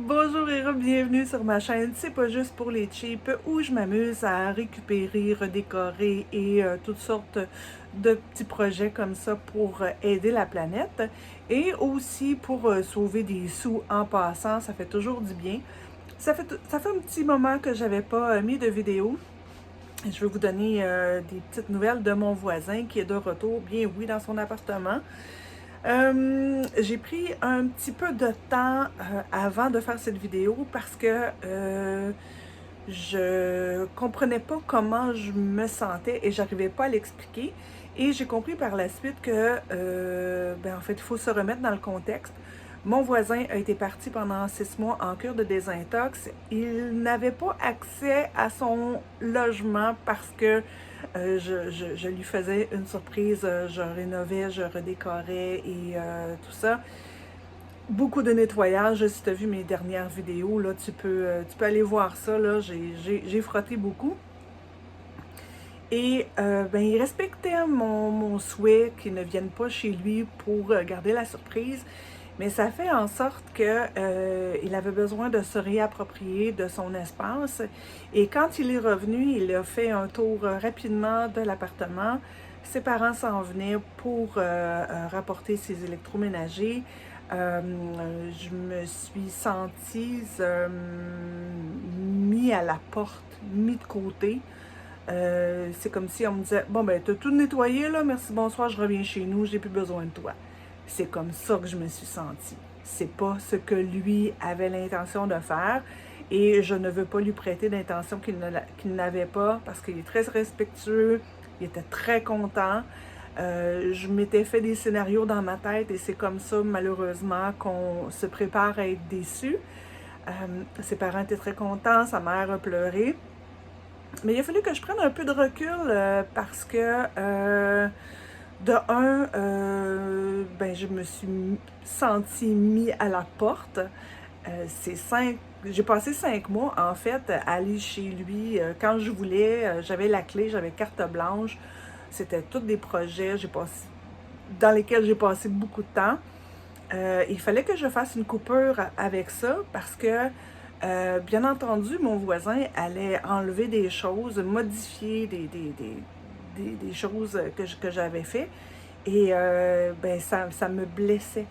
Bonjour et bienvenue sur ma chaîne C'est pas juste pour les cheap où je m'amuse à récupérer, redécorer et toutes sortes de petits projets comme ça pour aider la planète et aussi pour sauver des sous en passant, ça fait toujours du bien. Ça fait un petit moment que j'avais pas mis de vidéo. Je vais vous donner des petites nouvelles de mon voisin qui est de retour, bien oui, dans son appartement. J'ai pris un petit peu de temps avant de faire cette vidéo parce que je comprenais pas comment je me sentais et j'arrivais pas à l'expliquer. Et j'ai compris par la suite que, en fait, il faut se remettre dans le contexte. Mon voisin a été parti pendant 6 mois en cure de désintox. Il n'avait pas accès à son logement parce que je lui faisais une surprise. Je rénovais, je redécorais et tout ça. Beaucoup de nettoyage. Si tu as vu mes dernières vidéos, là, tu peux aller voir ça. Là, j'ai frotté beaucoup. Et il respectait mon souhait qu'il ne vienne pas chez lui pour garder la surprise. Mais ça fait en sorte que il avait besoin de se réapproprier de son espace. Et quand il est revenu, il a fait un tour rapidement de l'appartement. Ses parents s'en venaient pour rapporter ses électroménagers. Je me suis sentie mis à la porte, mis de côté. C'est comme si on me disait, bon ben t'as tout nettoyé là, merci, bonsoir, je reviens chez nous, j'ai plus besoin de toi. C'est comme ça que je me suis sentie. C'est pas ce que lui avait l'intention de faire et je ne veux pas lui prêter d'intention qu'il n'avait pas parce qu'il est très respectueux, il était très content. Je m'étais fait des scénarios dans ma tête et c'est comme ça malheureusement qu'on se prépare à être déçu. Ses parents étaient très contents, sa mère a pleuré. Mais il a fallu que je prenne un peu de recul parce que, de un, je me suis sentie mis à la porte. J'ai passé 5 mois, en fait, à aller chez lui quand je voulais. J'avais la clé, j'avais carte blanche. C'était tous des projets dans lesquels j'ai passé beaucoup de temps. Il fallait que je fasse une coupure avec ça parce que, bien entendu, mon voisin allait enlever des choses, modifier des choses que j'avais fait et ça me blessait.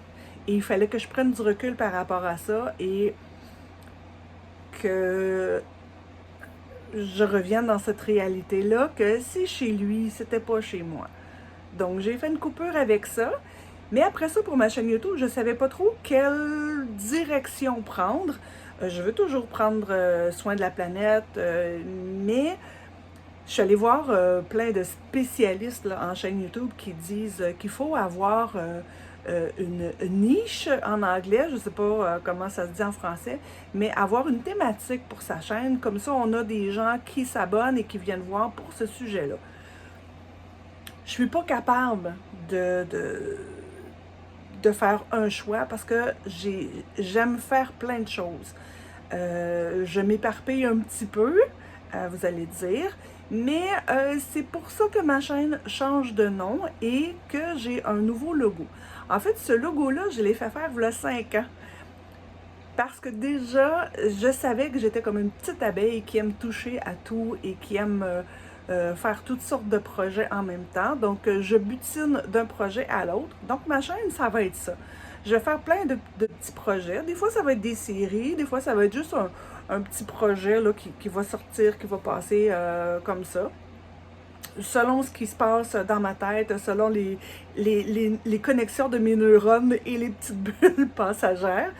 Et il fallait que je prenne du recul par rapport à ça et que je revienne dans cette réalité-là que c'est chez lui, c'était pas chez moi. Donc, j'ai fait une coupure avec ça. Mais après ça, pour ma chaîne YouTube, je ne savais pas trop quelle direction prendre. Je veux toujours prendre soin de la planète, mais je suis allée voir plein de spécialistes là, en chaîne YouTube qui disent qu'il faut avoir une niche en anglais, je ne sais pas comment ça se dit en français, mais avoir une thématique pour sa chaîne. Comme ça, on a des gens qui s'abonnent et qui viennent voir pour ce sujet-là. Je suis pas capable de faire un choix parce que j'aime faire plein de choses. Je m'éparpille un petit peu, vous allez dire, mais c'est pour ça que ma chaîne change de nom et que j'ai un nouveau logo. En fait, ce logo-là, je l'ai fait faire il y a 5 ans. Parce que déjà, je savais que j'étais comme une petite abeille qui aime toucher à tout et qui aime faire toutes sortes de projets en même temps. Donc, je butine d'un projet à l'autre. Donc, ma chaîne, ça va être ça. Je vais faire plein de petits projets. Des fois, ça va être des séries. Des fois, ça va être juste un petit projet là, qui va sortir, qui va passer comme ça. Selon ce qui se passe dans ma tête, selon les connexions de mes neurones et les petites bulles passagères.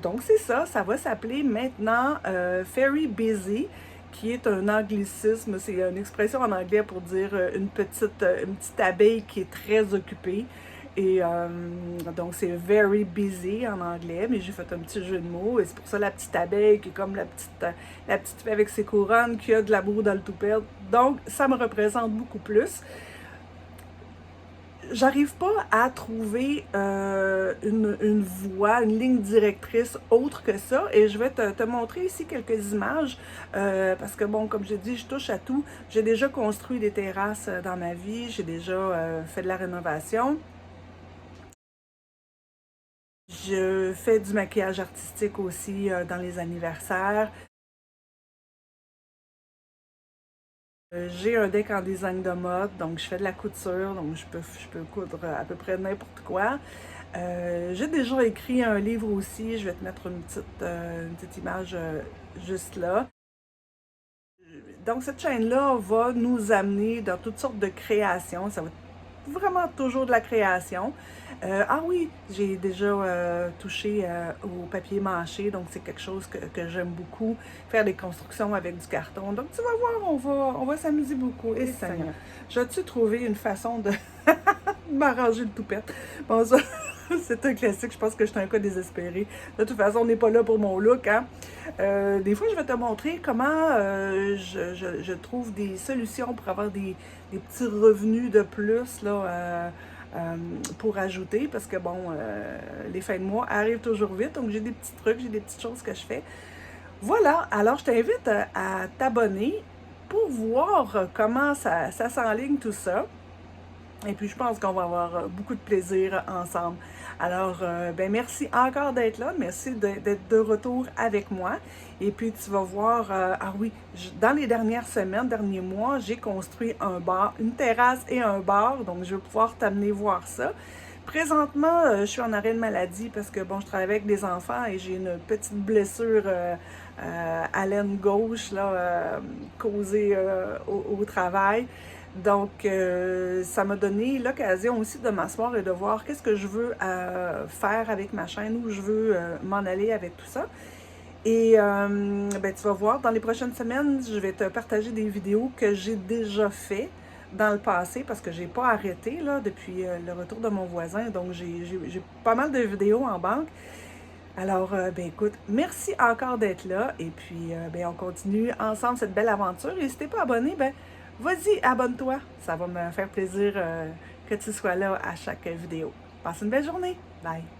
Donc c'est ça, ça va s'appeler maintenant Very Busy, qui est un anglicisme, c'est une expression en anglais pour dire une petite abeille qui est très occupée. Et donc c'est very busy en anglais, mais j'ai fait un petit jeu de mots et c'est pour ça la petite abeille qui est comme la petite fille avec ses couronnes qui a de l'amour dans le toupet. Donc ça me représente beaucoup plus. J'arrive pas à trouver une voie, une ligne directrice autre que ça. Et je vais te montrer ici quelques images parce que, bon, comme j'ai dit, je touche à tout. J'ai déjà construit des terrasses dans ma vie. J'ai déjà fait de la rénovation. Je fais du maquillage artistique aussi dans les anniversaires. J'ai un deck en design de mode, donc je fais de la couture, donc je peux coudre à peu près n'importe quoi. J'ai déjà écrit un livre aussi, je vais te mettre une petite image juste là. Donc cette chaîne-là va nous amener dans toutes sortes de créations, ça va être vraiment toujours de la création. Ah oui, j'ai déjà touché au papier mâché, donc c'est quelque chose que j'aime beaucoup, faire des constructions avec du carton. Donc tu vas voir, on va s'amuser beaucoup. Et Seigneur, j'ai-tu trouvé une façon de m'arranger le toupette? Bon, ça, c'est un classique, je pense que je suis un cas désespéré. De toute façon, on n'est pas là pour mon look, hein? Des fois, je vais te montrer comment je trouve des solutions pour avoir des petits revenus de plus, là, pour ajouter, parce que bon, les fins de mois arrivent toujours vite, donc j'ai des petits trucs, j'ai des petites choses que je fais. Voilà, alors je t'invite à t'abonner pour voir comment ça s'enligne tout ça. Et puis, je pense qu'on va avoir beaucoup de plaisir ensemble. Alors, ben merci encore d'être là. Merci d'être de retour avec moi. Et puis, tu vas voir, ah oui, dans les dernières semaines, derniers mois, j'ai construit un bar, une terrasse et un bar. Donc, je vais pouvoir t'amener voir ça. Présentement, je suis en arrêt de maladie parce que, bon, je travaille avec des enfants et j'ai une petite blessure à l'aine gauche, là, causée au travail. Donc, ça m'a donné l'occasion aussi de m'asseoir et de voir qu'est-ce que je veux faire avec ma chaîne, où je veux m'en aller avec tout ça. Et ben, tu vas voir, dans les prochaines semaines, je vais te partager des vidéos que j'ai déjà fait dans le passé parce que j'ai pas arrêté là, depuis le retour de mon voisin. Donc, j'ai pas mal de vidéos en banque. Alors, ben écoute, merci encore d'être là et puis ben, on continue ensemble cette belle aventure. Et si t'es pas abonné, ben vas-y, abonne-toi. Ça va me faire plaisir que tu sois là à chaque vidéo. Passe une belle journée. Bye!